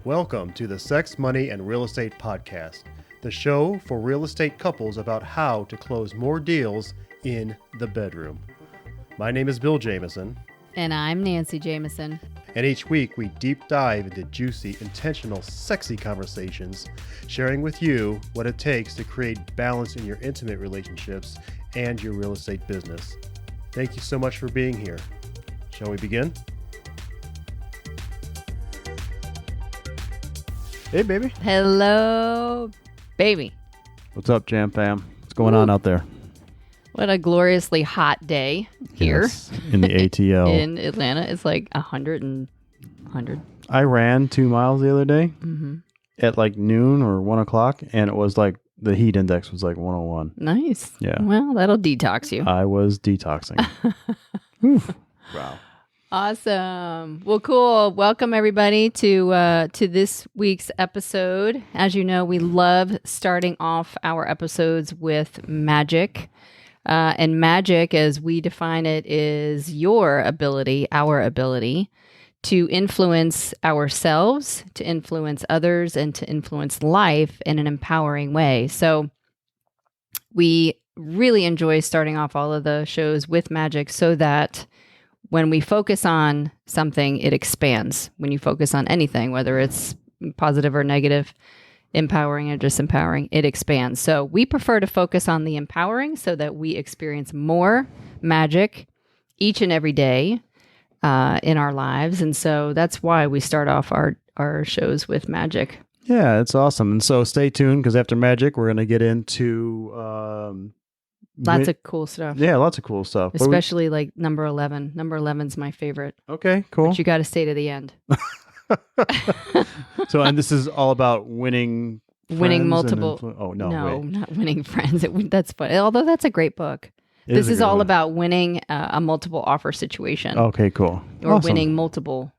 Welcome to the Sex, Money, and Real Estate Podcast, the show for real estate couples about how to close more deals in the bedroom. My name is Bill Jameson. And I'm Nancy Jameson. And each week we deep dive into juicy, intentional, sexy conversations, sharing with you what it takes to create balance in your intimate relationships and your real estate business. Thank you so much for being here. Shall we begin? Hey, baby. Hello, baby. What's up, Jam Fam? What's going on out there? What a gloriously hot day here. Yes, in the ATL. In Atlanta. It's like 100. I ran 2 miles the other day at like noon or 1 o'clock, and it was like the heat index was like 101. Nice. Yeah. Well, that'll detox you. I was detoxing. Oof. Wow. Awesome. Well, cool. Welcome everybody to this week's episode. As you know, we love starting off our episodes with magic. And magic, as we define it, is our ability to influence ourselves, to influence others, and to influence life in an empowering way. So we really enjoy starting off all of the shows with magic so that when we focus on something, it expands. When you focus on anything, whether it's positive or negative, empowering or disempowering, it expands. So we prefer to focus on the empowering so that we experience more magic each and every day in our lives. And so that's why we start off our shows with magic. Yeah, it's awesome. And so stay tuned because after magic, we're going to get into... Lots of cool stuff. Yeah, lots of cool stuff. Especially like number 11. Number 11's my favorite. Okay, cool. But you got to stay to the end. So, and this is all about winning multiple. No, not winning friends. That's funny. Although that's a great book. This is all about winning a multiple offer situation. Okay, cool. Or awesome. winning multiple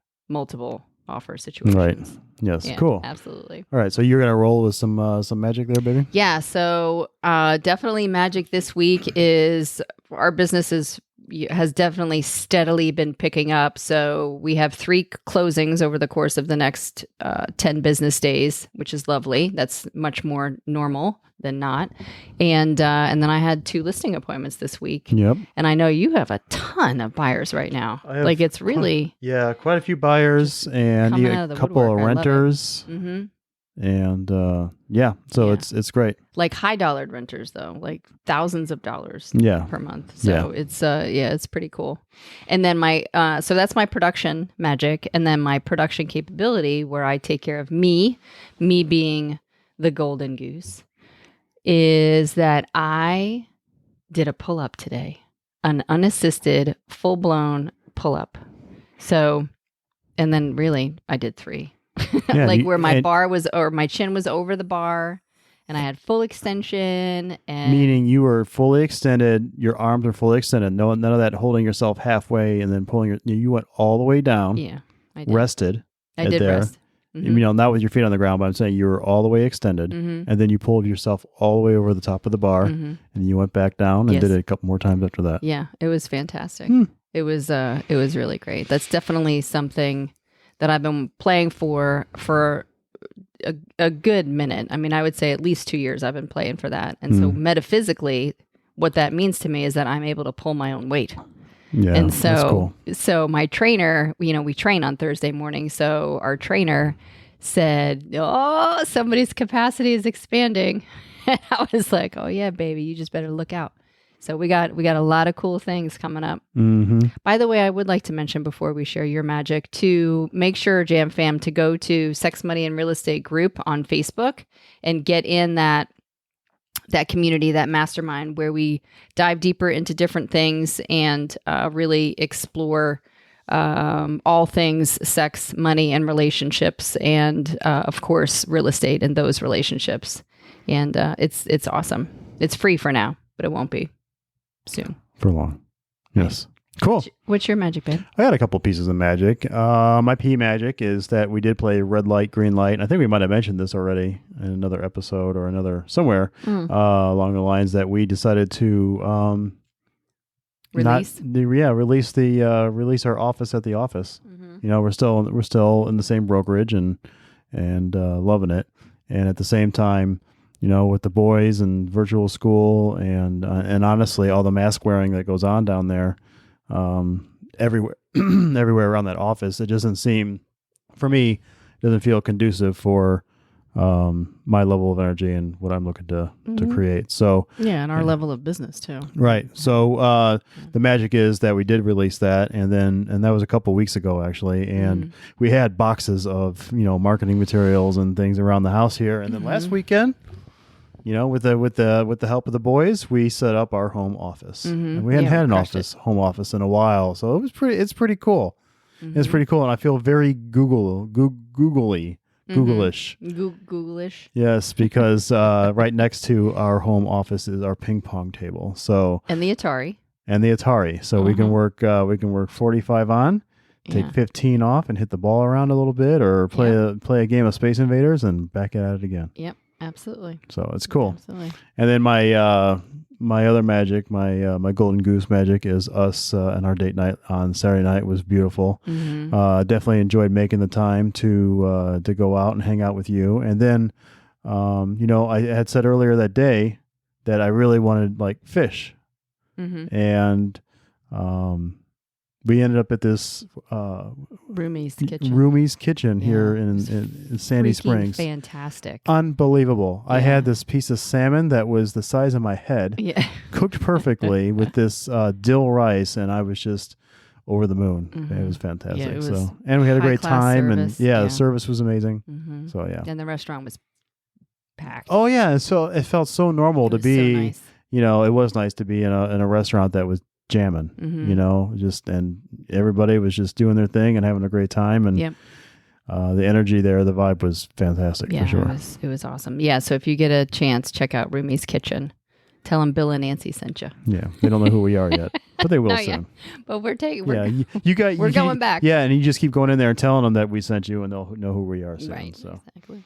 offer situations. Right. Yes. Yeah, cool. Absolutely. All right. So you're gonna roll with some magic there, baby. Yeah. So definitely magic this week is our business has definitely steadily been picking up. So we have 3 closings over the course of the next 10 business days, which is lovely. That's much more normal than not. And then I had 2 listing appointments this week. Yep. And I know you have a ton of buyers right now. Like it's really quite a few buyers and a couple of renters. Mm-hmm. And so it's great. Like high dollared renters though, like thousands of dollars per month. So it's pretty cool. And then so that's my production magic, and then my production capability where I take care of me being the golden goose, is that I did a pull-up today, an unassisted, full-blown pull-up. So, and then really I did 3. Like where my bar was, or my chin was over the bar, and I had full extension. And meaning you were fully extended, your arms were fully extended. None of that holding yourself halfway and then pulling you went all the way down. Yeah, I did. Rested. I did rest. Mm-hmm. Not with your feet on the ground, but I'm saying you were all the way extended, and then you pulled yourself all the way over the top of the bar, and you went back down and did it a couple more times after that. Yeah, it was fantastic. It was really great. That's definitely something that I've been playing for a good minute. I mean, I would say at least 2 years I've been playing for that. And so metaphysically, what that means to me is that I'm able to pull my own weight. Yeah, and so, that's cool. So my trainer, we train on Thursday morning. So our trainer said, "Oh, somebody's capacity is expanding." And I was like, "Oh yeah, baby, you just better look out." So we got a lot of cool things coming up. Mm-hmm. By the way, I would like to mention before we share your magic to make sure, Jam Fam, to go to Sex, Money, and Real Estate group on Facebook and get in that community, that mastermind where we dive deeper into different things and really explore all things sex, money, and relationships, and of course, real estate and those relationships. And it's awesome. It's free for now, but it won't be soon. For long. Yes. Cool. What's your magic, babe? I got a couple pieces of magic. My P magic is that we did play red light, green light. And I think we might have mentioned this already in another episode or somewhere along the lines that we decided to release our office at the office. Mm-hmm. We're still in the same brokerage, and and loving it. And at the same time, with the boys and virtual school and honestly, all the mask wearing that goes on down there, everywhere, everywhere around that office, it doesn't seem, for me, it doesn't feel conducive for my level of energy and what I'm looking to create. So and our level of business too. Right. So the magic is that we did release that, and that was a couple weeks ago actually, and we had boxes of marketing materials and things around the house here, and then last weekend, with the help of the boys, we set up our home office, and we hadn't had an home office in a while, so it's pretty cool. It's pretty cool, and I feel very Google-ish. Google-ish. Yes, because right next to our home office is our ping pong table. So and the Atari. So we can work 45 on, take 15 off, and hit the ball around a little bit, or play a game of Space Invaders and back at it again. Yep, absolutely. So it's cool. Absolutely. And then my other magic, my golden goose magic, is us and our date night on Saturday night was beautiful. Definitely enjoyed making the time to go out and hang out with you. And then, I had said earlier that day that I really wanted fish, and we ended up at this Roomy's Kitchen here in Sandy Springs. Fantastic. Unbelievable. Yeah. I had this piece of salmon that was the size of my head, cooked perfectly with this dill rice, and I was just over the moon. It was fantastic. Yeah, and we had a great time, service. And the service was amazing. So and the restaurant was packed. Oh yeah, so it felt so normal to be. So nice. It was nice to be in a restaurant that was jamming, and everybody was just doing their thing and having a great time, and the energy there, the vibe was fantastic for sure. It was awesome. Yeah, so if you get a chance, check out Roomy's Kitchen. Tell them Bill and Nancy sent you. Yeah, they don't know who we are yet, but they will soon. But we're going back. Yeah, and you just keep going in there and telling them that we sent you, and they'll know who we are soon. Right, so. Exactly.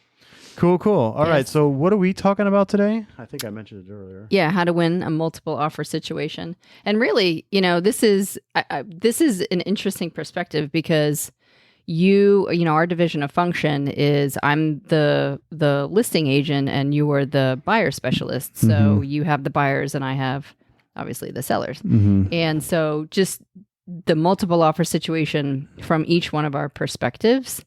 Cool. All right. So what are we talking about today? I think I mentioned it earlier. Yeah, how to win a multiple offer situation. And really, this is an interesting perspective because our division of function is I'm the listing agent and you are the buyer specialist. So you have the buyers and I have obviously the sellers. And so just the multiple offer situation from each one of our perspectives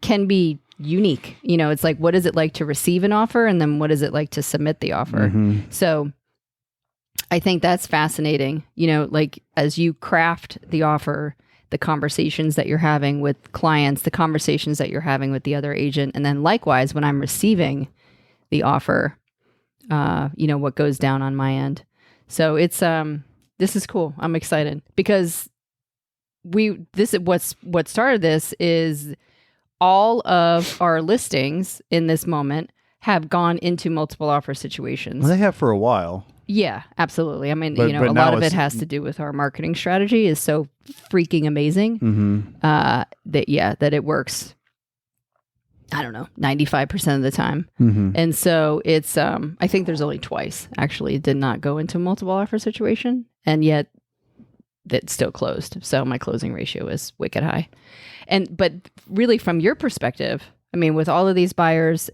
can be unique. It's like, what is it like to receive an offer? And then what is it like to submit the offer? So I think that's fascinating. As you craft the offer, the conversations that you're having with clients, the conversations that you're having with the other agent. And then likewise, when I'm receiving the offer, what goes down on my end. So it's, this is cool. I'm excited because what started this is all of our listings in this moment have gone into multiple offer situations. Well, they have for a while. Yeah, absolutely. I mean, but a lot of it has to do with our marketing strategy is so freaking amazing that it works. I don't know, 95% of the time. And so it's, I think there's only twice actually it did not go into a multiple offer situation, and yet that still closed. So my closing ratio is wicked high. But really from your perspective, I mean, with all of these buyers,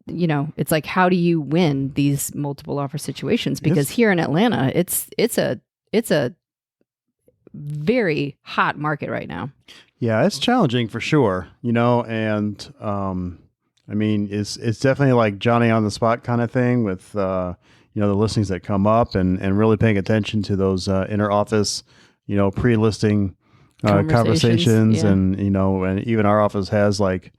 it's like, how do you win these multiple offer situations? Because here in Atlanta, it's a very hot market right now. Yeah, it's challenging for sure, and I mean, it's definitely like Johnny on the spot kind of thing with the listings that come up and really paying attention to those inner office, pre-listing conversations, and and even our office has has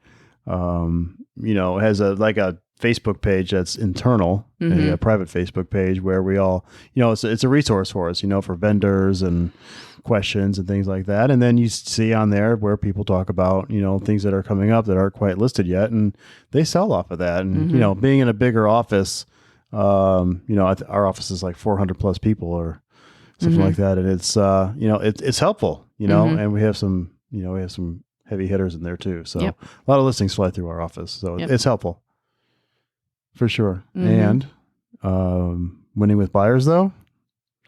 a Facebook page that's internal, a private Facebook page where we all, it's a resource for us, for vendors and questions and things like that. And then you see on there where people talk about, things that are coming up that aren't quite listed yet, and they sell off of that. And, being in a bigger office, our office is like 400 plus people or something like that. And it's, it's helpful, and we have some heavy hitters in there too. So a lot of listings fly through our office. So it's helpful for sure. And winning with buyers though,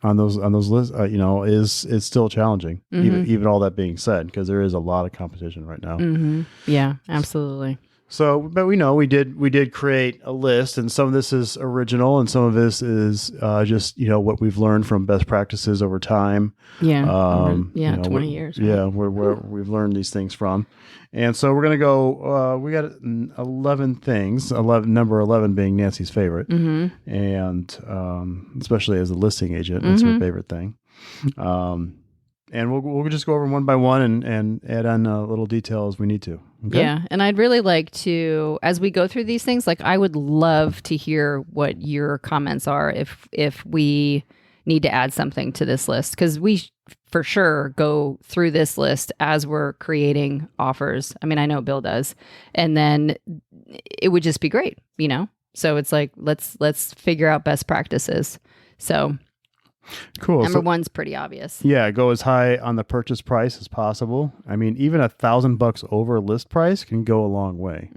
on those lists, is still challenging. Even all that being said, because there is a lot of competition right now. Yeah, absolutely. So, but we know we did create a list, and some of this is original, and some of this is just what we've learned from best practices over time. Yeah, 20 years. Right? Yeah, where we've learned these things from, and so we're gonna go. We got 11 things. Number 11 being Nancy's favorite, and especially as a listing agent, it's her favorite thing. And we'll just go over them one by one and add on little detail as we need to. Okay? Yeah, and I'd really like to, as we go through these things, like I would love to hear what your comments are if we need to add something to this list, because we for sure go through this list as we're creating offers. I mean, I know Bill does, and then it would just be great, So it's like let's figure out best practices. So. Cool. Number one's pretty obvious. Yeah, go as high on the purchase price as possible. I mean, even $1,000 over list price can go a long way.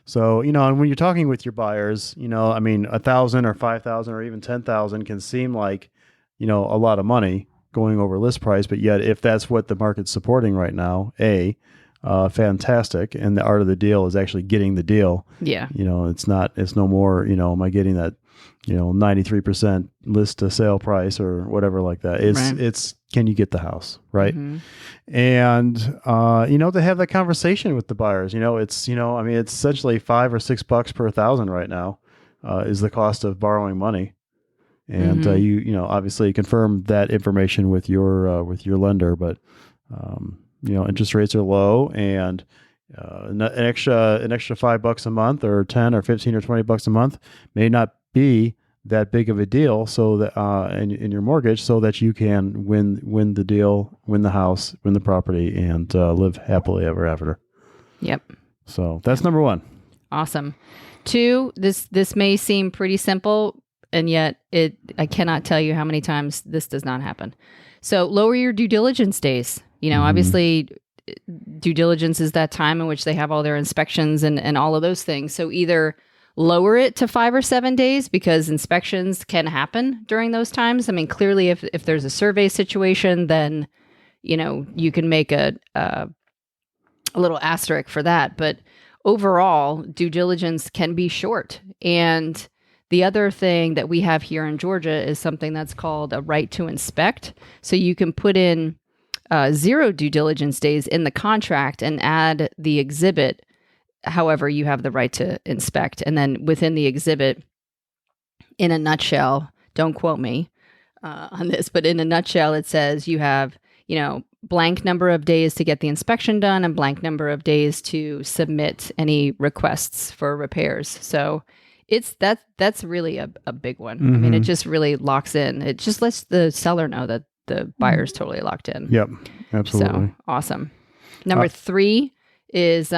So, and when you're talking with your buyers, I mean, 1,000 or 5,000 or even 10,000 can seem like, a lot of money going over list price. But yet, if that's what the market's supporting right now, fantastic. And the art of the deal is actually getting the deal. Yeah. It's no more, am I getting that 93% list to sale price or whatever like that. It's can you get the house, right? And to have that conversation with the buyers, I mean, it's essentially $5 or $6 per thousand right now is the cost of borrowing money. And you obviously confirm that information with your lender, but interest rates are low, and an extra $5 a month or 10 or 15 or $20 a month may not be that big of a deal, so that in your mortgage, so that you can win the deal, win the house, win the property, and live happily ever after. Yep. So that's number one. Awesome. 2, this may seem pretty simple, and yet I cannot tell you how many times this does not happen. So lower your due diligence days. Obviously, due diligence is that time in which they have all their inspections and all of those things. So either lower it to 5 or 7 days, because inspections can happen during those times. I mean, clearly, if there's a survey situation, then you can make a little asterisk for that. But overall, due diligence can be short. And the other thing that we have here in Georgia is something that's called a right to inspect. So you can put in 0 due diligence days in the contract and add the exhibit. However, you have the right to inspect. And then within the exhibit, in a nutshell, don't quote me on this, but in a nutshell, it says you have, blank number of days to get the inspection done and blank number of days to submit any requests for repairs. So that's really a big one. I mean, it just really locks in. It just lets the seller know that the buyer's totally locked in. Yep, absolutely. So awesome. Number 3 is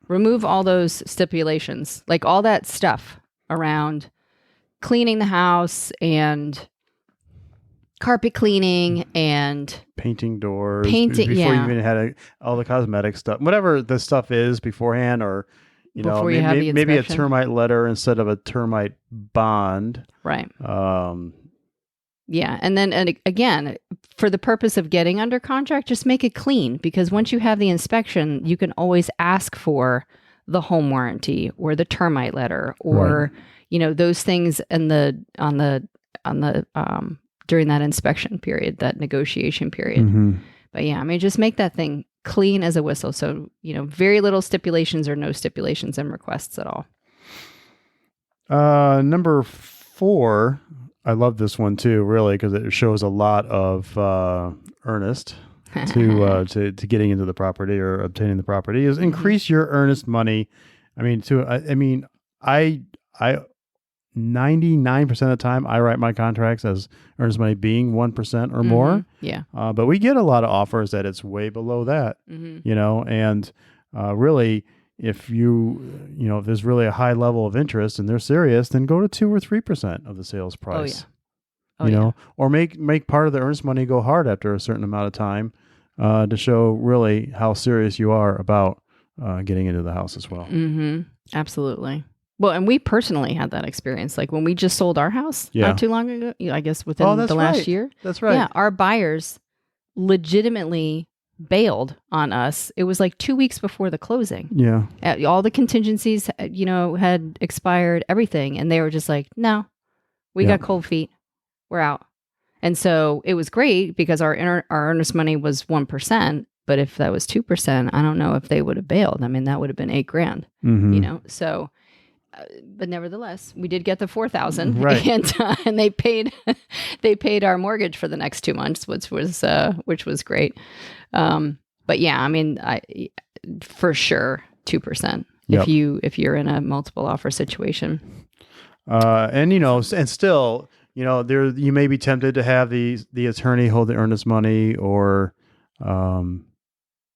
remove all those stipulations, like all that stuff around cleaning the house and carpet cleaning and painting doors, before you even had all the cosmetic stuff, whatever the stuff is beforehand, or maybe a termite letter instead of a termite bond, right? Yeah, and then again, for the purpose of getting under contract, just make it clean, because once you have the inspection, you can always ask for the home warranty or the termite letter, or those things on the during that inspection period, that negotiation period. But yeah, I mean, just make that thing clean as a whistle. So very little stipulations or no stipulations and requests at all. Number 4. I love this one too, really, because it shows a lot of earnest to getting into the property or obtaining the property. Is increase your earnest money. I mean, 99% of the time I write my contracts as earnest money being 1% or more. Yeah. But we get a lot of offers that it's way below that. And really, if if there's really a high level of interest and they're serious, then go to 2 or 3% of the sales price. Or make part of the earnest money go hard after a certain amount of time to show really how serious you are about getting into the house as well. Absolutely. Well, and we personally had that experience. Like when we just sold our house not too long ago, I guess within the last year. That's right. Yeah, our buyers legitimately bailed on us. It was like 2 weeks before the closing. Yeah. All the contingencies, had expired, everything. And they were just like, no, we got cold feet. We're out. And so it was great because our earnest money was 1%. But if that was 2%, I don't know if they would have bailed. I mean, that would have been $8,000, so, but nevertheless, we did get the $4,000 right. and they paid our mortgage for the next 2 months, which was great. But yeah, I mean, for sure, 2%. Yep. If you're in a multiple offer situation. And still, there you may be tempted to have the attorney hold the earnest money, or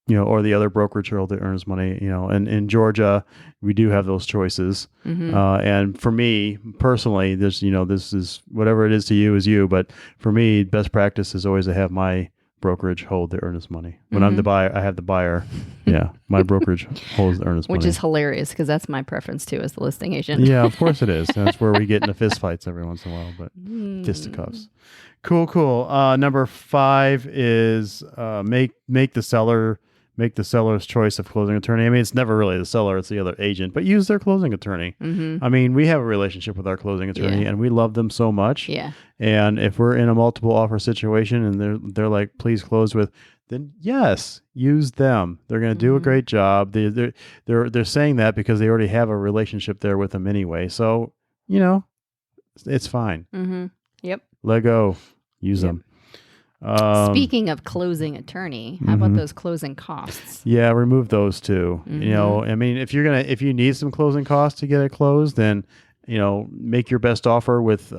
or the other brokerage hold the earnest money. And in Georgia, we do have those choices. And for me personally, this is whatever it is to you is you. But for me, best practice is always to have my brokerage hold the earnest money. When I'm the buyer, I have the buyer. Yeah, my brokerage holds the earnest money. Which is hilarious because that's my preference too as the listing agent. Yeah, of course it is. That's where we get into fist fights every once in a while, but fisticuffs. Cool. Number 5 is make the seller's choice of closing attorney. I mean, it's never really the seller, it's the other agent, but use their closing attorney. I mean, we have a relationship with our closing attorney and we love them so much. Yeah. And if we're in a multiple offer situation and they're like, please close with, then yes, use them. They're going to do a great job. They're saying that because they already have a relationship there with them anyway. So, it's fine. Yep. Let go. Use them. Speaking of closing attorney, how about those closing costs? Yeah, remove those too. I mean, if you need some closing costs to get it closed, then make your best offer with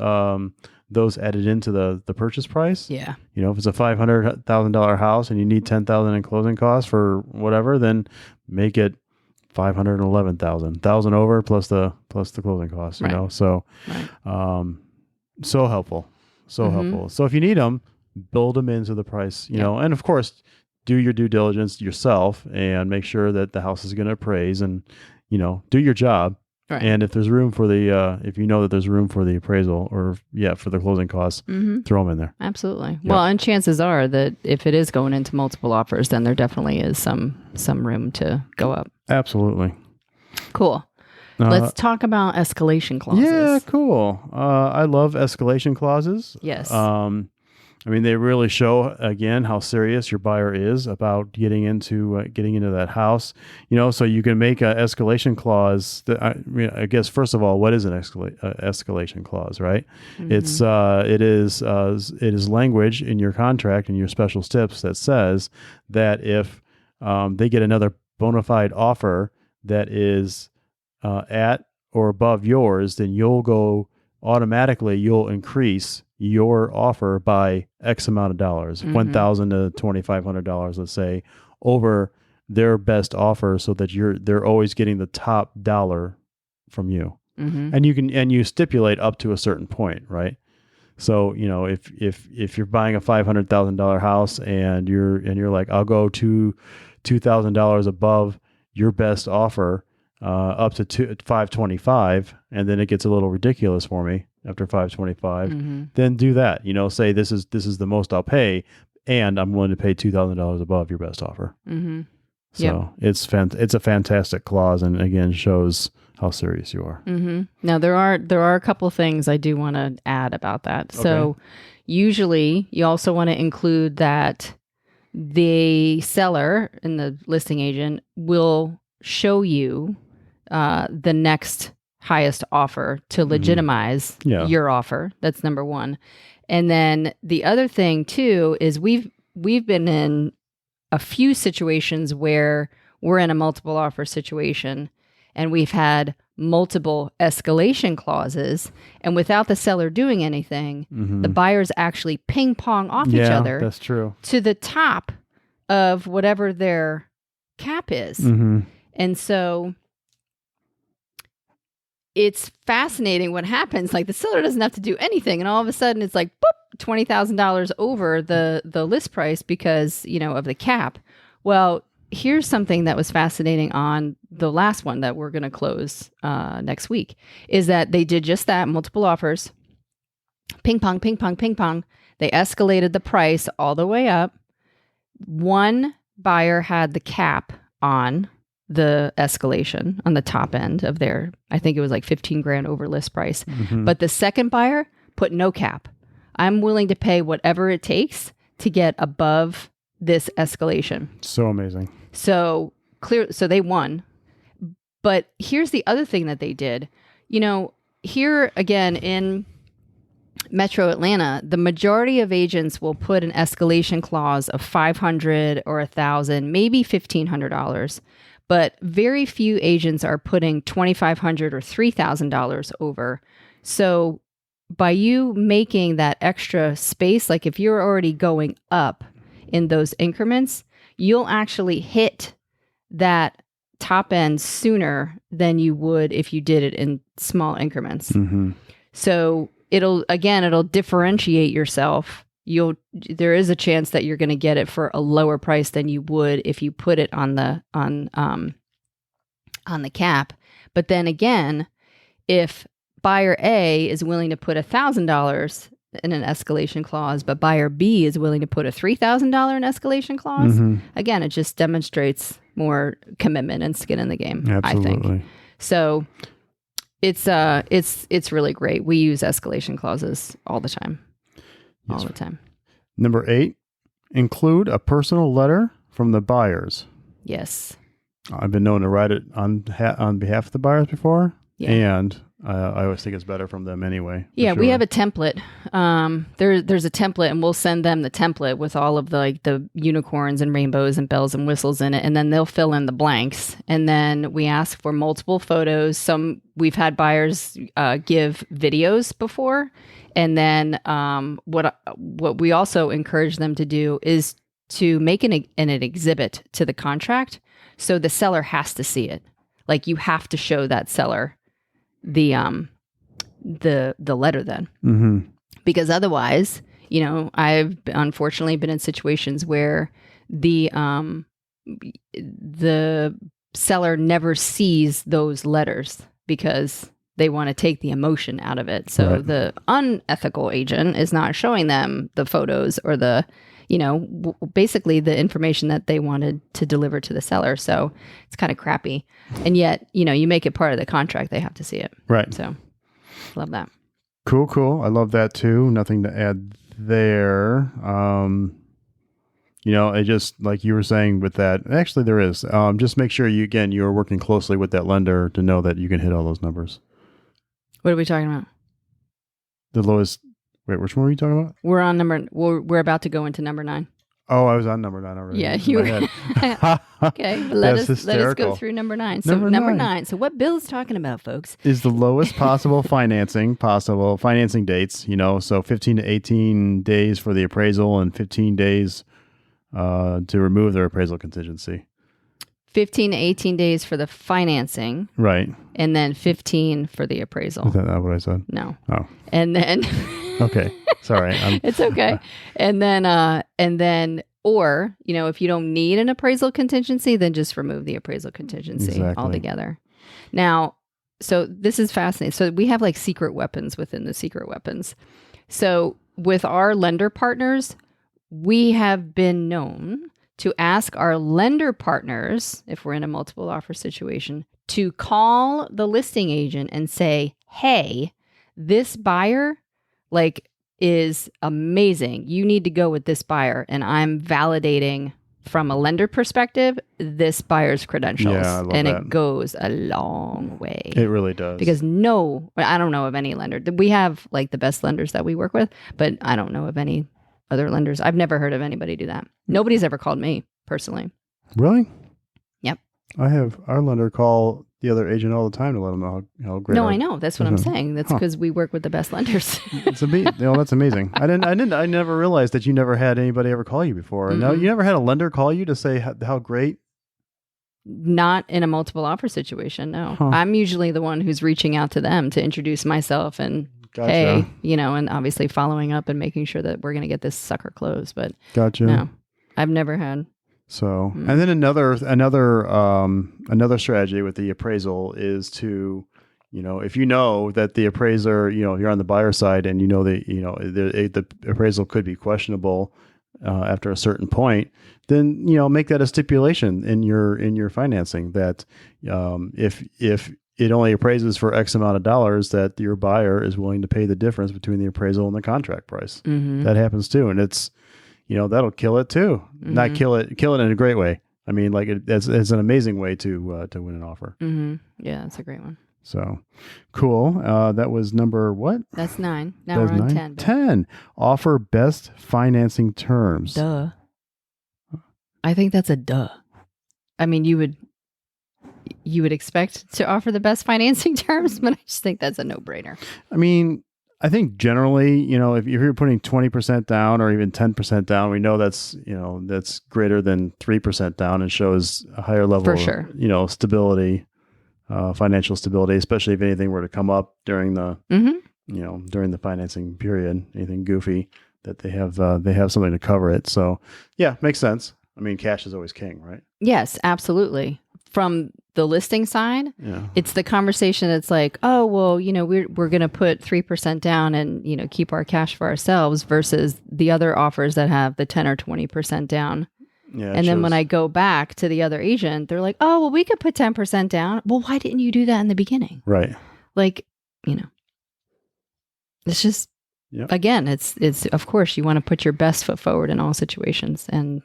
those added into the purchase price. Yeah. If it's a $500,000 house and you need $10,000 in closing costs for whatever, then make it $511,000, $1,000 over plus the closing costs. Right. So, so helpful. So if you need them, build them into the price, and of course, do your due diligence yourself and make sure that the house is going to appraise and, do your job. Right. And if there's room for if that there's room for the appraisal or for the closing costs, throw them in there. Absolutely. Yep. Well, and chances are that if it is going into multiple offers, then there definitely is some room to go up. Absolutely. Cool. Let's talk about escalation clauses. Yeah, cool. I love escalation clauses. Yes. I mean, they really show again how serious your buyer is about getting into that house. So you can make an escalation clause. I guess first of all, what is an escalation clause, right? It is language in your contract and your special steps that says that if they get another bona fide offer that is at or above yours, then you'll increase your offer by X amount of dollars, $1,000 to $2,500, let's say, over their best offer, so that they're always getting the top dollar from you. And you stipulate up to a certain point, right? So if you're buying a $500,000 house and you're like, I'll go to $2,000 above your best offer, up to $525, and then it gets a little ridiculous for me after $525, then do that. Say this is the most I'll pay, and I'm willing to pay $2,000 above your best offer. So it's a fantastic clause, and again shows how serious you are. Now there are a couple things I do want to add about that. Okay. So usually you also want to include that the seller and the listing agent will show you the next highest offer to legitimize your offer. That's number one. And then the other thing too is we've been in a few situations where we're in a multiple offer situation and we've had multiple escalation clauses, and without the seller doing anything, the buyers actually ping pong off each other. That's true. To the top of whatever their cap is. And so it's fascinating what happens. Like the seller doesn't have to do anything, and all of a sudden it's like, boop, $20,000 over the list price because, of the cap. Well, here's something that was fascinating on the last one that we're going to close next week, is that they did just that, multiple offers, ping pong, ping pong, ping pong. They escalated the price all the way up. One buyer had the cap on the escalation on the top end of their, I think it was like 15 grand over list price. But the second buyer put no cap. I'm willing to pay whatever it takes to get above this escalation. So amazing. So they won. But here's the other thing that they did. You know, here again in Metro Atlanta, the majority of agents will put an escalation clause of $500 or $1,000, maybe $1,500. But very few agents are putting $2,500 or $3,000 over. So by you making that extra space, like if you're already going up in those increments, you'll actually hit that top end sooner than you would if you did it in small increments. So it'll differentiate yourself. There is a chance that you're going to get it for a lower price than you would if you put it on the cap. But then again, if buyer A is willing to put $1,000 in an escalation clause, but buyer B is willing to put a $3,000 in escalation clause, again, it just demonstrates more commitment and skin in the game. Absolutely. I think so. It's really great. We use escalation clauses all the time. All the time. Number 8, include a personal letter from the buyers. Yes. I've been known to write it on behalf of the buyers before, yeah. And I always think it's better from them anyway. Yeah, sure. We have a template. There's a template, and we'll send them the template with all of the unicorns and rainbows and bells and whistles in it, and then they'll fill in the blanks. And then we ask for multiple photos. We've had buyers give videos before, and then what we also encourage them to do is to make an exhibit to the contract, so the seller has to see it. Like you have to show that seller the letter then, because otherwise, I've unfortunately been in situations where the seller never sees those letters because they want to take the emotion out of it. So the unethical agent is not showing them the photos or the, basically the information that they wanted to deliver to the seller. So it's kind of crappy. And yet, you make it part of the contract. They have to see it. Right. So love that. Cool. I love that too. Nothing to add there. It just, like you were saying with that, actually there is, just make sure you're working closely with that lender to know that you can hit all those numbers. What are we talking about? The lowest. Wait, which one were you talking about? We're about to go into number 9. Oh, I was on number 9 already. Yeah, you were. Okay, let us go through number 9. So number 9. So what Bill's talking about, folks, is the lowest possible financing dates. So 15 to 18 days for the appraisal and 15 days to remove their appraisal contingency. 15 to 18 days for the financing. Right. And then 15 for the appraisal. Is that not what I said? No. Oh. And then... Okay. Sorry. It's okay. And then, or, if you don't need an appraisal contingency, then just remove the appraisal contingency altogether. Now, so this is fascinating. So we have secret weapons within the secret weapons. So with our lender partners, we have been known to ask our lender partners, if we're in a multiple offer situation, to call the listing agent and say, hey, this buyer is amazing. You need to go with this buyer. And I'm validating from a lender perspective, this buyer's credentials. Yeah, I love and that. It goes a long way. It really does. Because I don't know of any lender. We have the best lenders that we work with, but I don't know of any other lenders. I've never heard of anybody do that. Nobody's ever called me personally. Really? Yep. I have our lender call the other agent all the time to let them know how great. No, I know. That's what I'm saying. That's because we work with the best lenders. That's amazing. I never realized that you never had anybody ever call you before. Mm-hmm. No, you never had a lender call you to say how great. Not in a multiple offer situation. No, I'm usually the one who's reaching out to them to introduce myself and gotcha. Hey, and obviously following up and making sure that we're going to get this sucker closed. But gotcha. No, I've never had. So, and then another strategy with the appraisal is to, if you know that the appraiser, you're on the buyer side and the appraisal could be questionable, after a certain point, then make that a stipulation in your financing that if it only appraises for X amount of dollars, that your buyer is willing to pay the difference between the appraisal and the contract price. Mm-hmm. That happens too, and it's that'll kill it too. Mm-hmm. Not kill it in a great way. I mean, like it's an amazing way to win an offer. Mm-hmm. Yeah, that's a great one. So cool. That was number what? That's 9. Now we're on 10. 10. Offer best financing terms. Duh. I think that's a duh. I mean, you would expect to offer the best financing terms, but I just think that's a no-brainer. I mean, I think generally, if you're putting 20% down or even 10% down, we know that's greater than 3% down and shows a higher level For sure. of stability, financial stability, especially if anything were to come up during the during the financing period, anything goofy, that they have something to cover it. So yeah, makes sense. I mean, cash is always king, right? Yes, absolutely. From the listing side, it's the conversation that's like, oh, well, we're going to put 3% down and, keep our cash for ourselves versus the other offers that have the 10 or 20% down. Yeah. And then when I go back to the other agent, they're like, oh, well, we could put 10% down. Well, why didn't you do that in the beginning? Right. Like, it's just, again, it's of course you want to put your best foot forward in all situations, and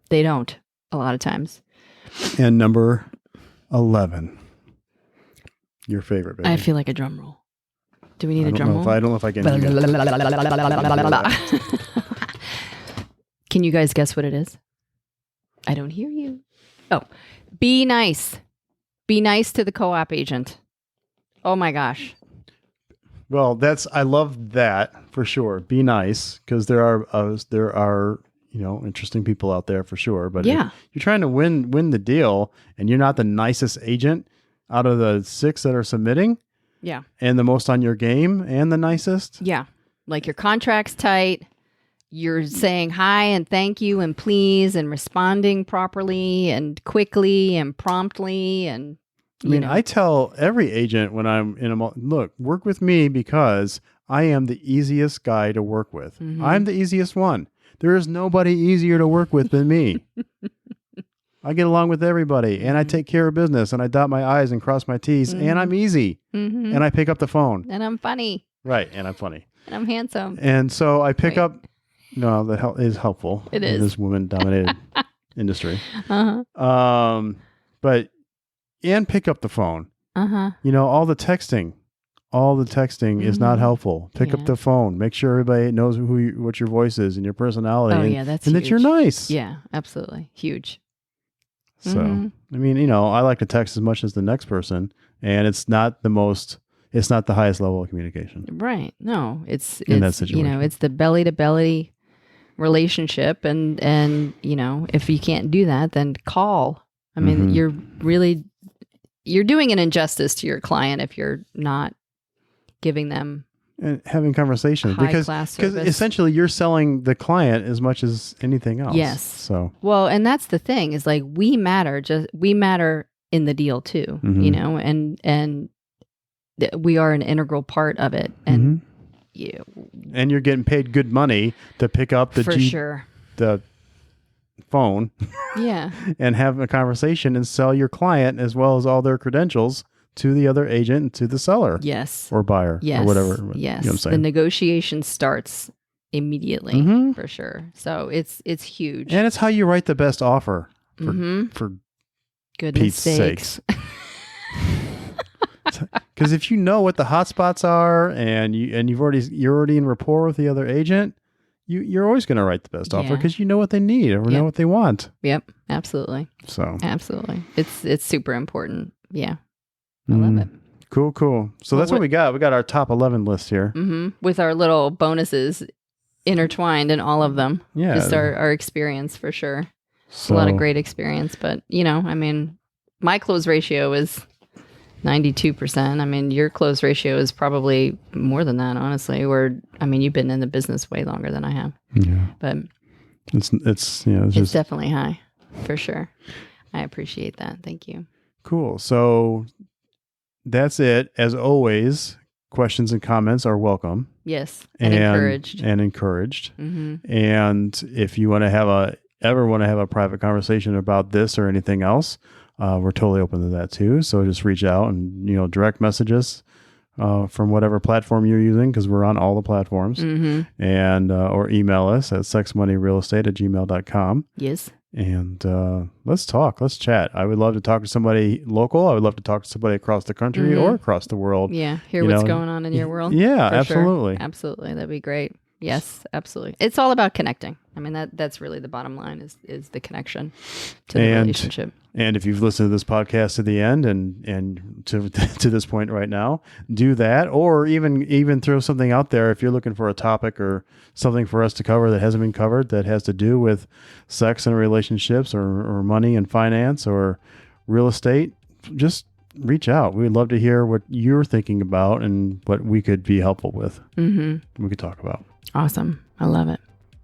they don't a lot of times. And number 11, your favorite, baby. I feel like a drum roll. Do we need a drum roll? I don't know if I can. Can you guys guess what it is? I don't hear you. Oh, be nice. Be nice to the co-op agent. Oh my gosh. Well, I love that for sure. Be nice, because there are interesting people out there for sure. But if you're trying to win the deal and you're not the nicest agent out of the 6 that are submitting, and the most on your game and the nicest, like your contract's tight, you're saying hi and thank you and please and responding properly and quickly and promptly, and I tell every agent when I'm in look, work with me because I am the easiest guy to work with. Mm-hmm. I'm the easiest one. There is nobody easier to work with than me. I get along with everybody, and I take care of business, and I dot my I's and cross my T's, and I'm easy, and I pick up the phone. And I'm funny. Right, and I'm funny. And I'm handsome. And so I pick up, that is helpful. It is. In this women-dominated industry. Uh-huh. And pick up the phone. Uh-huh. All the texting is not helpful. Pick up the phone. Make sure everybody knows what your voice is and your personality. Oh, and, that's and huge. that you're nice. Yeah, absolutely. Huge. So, I mean, I like to text as much as the next person, and it's not the highest level of communication. Right. No, it's in that situation. It's the belly to belly relationship. And, if you can't do that, then call. I mean, you're doing an injustice to your client if you're not giving them and having conversations, because essentially you're selling the client as much as anything else. Yes. So and that's the thing, is like we matter in the deal too, and we are an integral part of it, and and you're getting paid good money to pick up the phone and have a conversation and sell your client as well as all their credentials to the other agent and to the seller or buyer or whatever. Yes. You know what I'm saying? The negotiation starts immediately for sure. So it's huge. And it's how you write the best offer for goodness Pete's sakes. Because if you know what the hot spots are and you're already in rapport with the other agent, you're always going to write the best offer because you know what they need or know what they want. Yep, absolutely. So absolutely, it's super important. Yeah, I love it. Cool. So that's what we got. We got our top 11 list here with our little bonuses intertwined in all of them. Yeah, just our experience for sure. So, a lot of great experience, but I mean, my close ratio is 92%. I mean, your close ratio is probably more than that, honestly. You've been in the business way longer than I have. Yeah. But it's definitely high for sure. I appreciate that. Thank you. Cool. So that's it. As always, questions and comments are welcome. Yes. And encouraged. And encouraged. Mm-hmm. And if you want to ever want to have a private conversation about this or anything else, we're totally open to that too. So just reach out and, direct message us from whatever platform you're using, because we're on all the platforms, and or email us at sexmoneyrealestate@gmail.com. Yes. And let's talk. Let's chat. I would love to talk to somebody local. I would love to talk to somebody across the country or across the world. Yeah. Hear what's going on in your world. Yeah, absolutely. Sure. Absolutely. That'd be great. Yes, absolutely. It's all about connecting. I mean, that's really the bottom line is the connection to the relationship. And if you've listened to this podcast to the end and to this point right now, do that, or even throw something out there if you're looking for a topic or something for us to cover that hasn't been covered that has to do with sex and relationships or money and finance or real estate. Just reach out. We'd love to hear what you're thinking about and what we could be helpful with. Mm-hmm. We could talk about. Awesome. I love it.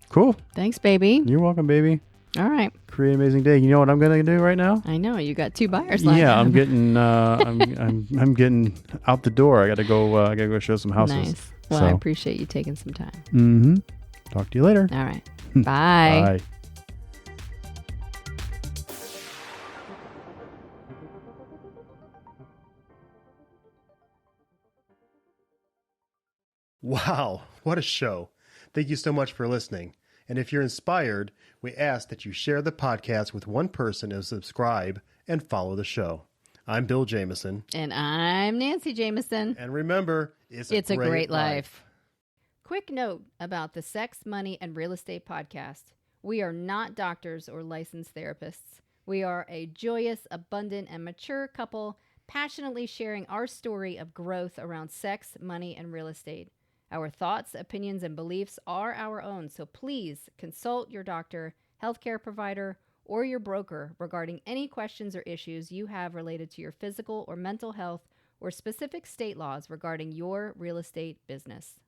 Cool. Thanks, baby. You're welcome, baby. All right. Create an amazing day. You know what I'm going to do right now? I know. You got 2 buyers lined up. I'm getting I'm getting out the door. I got to go show some houses. Nice. Well, I appreciate you taking some time. Mm-hmm. Talk to you later. All right. Bye. Bye. Wow, what a show. Thank you so much for listening. And if you're inspired, we ask that you share the podcast with one person and subscribe and follow the show. I'm Bill Jameson. And I'm Nancy Jameson. And remember, it's a great life. Quick note about the Sex, Money, and Real Estate podcast. We are not doctors or licensed therapists. We are a joyous, abundant, and mature couple passionately sharing our story of growth around sex, money, and real estate. Our thoughts, opinions, and beliefs are our own, so please consult your doctor, healthcare provider, or your broker regarding any questions or issues you have related to your physical or mental health or specific state laws regarding your real estate business.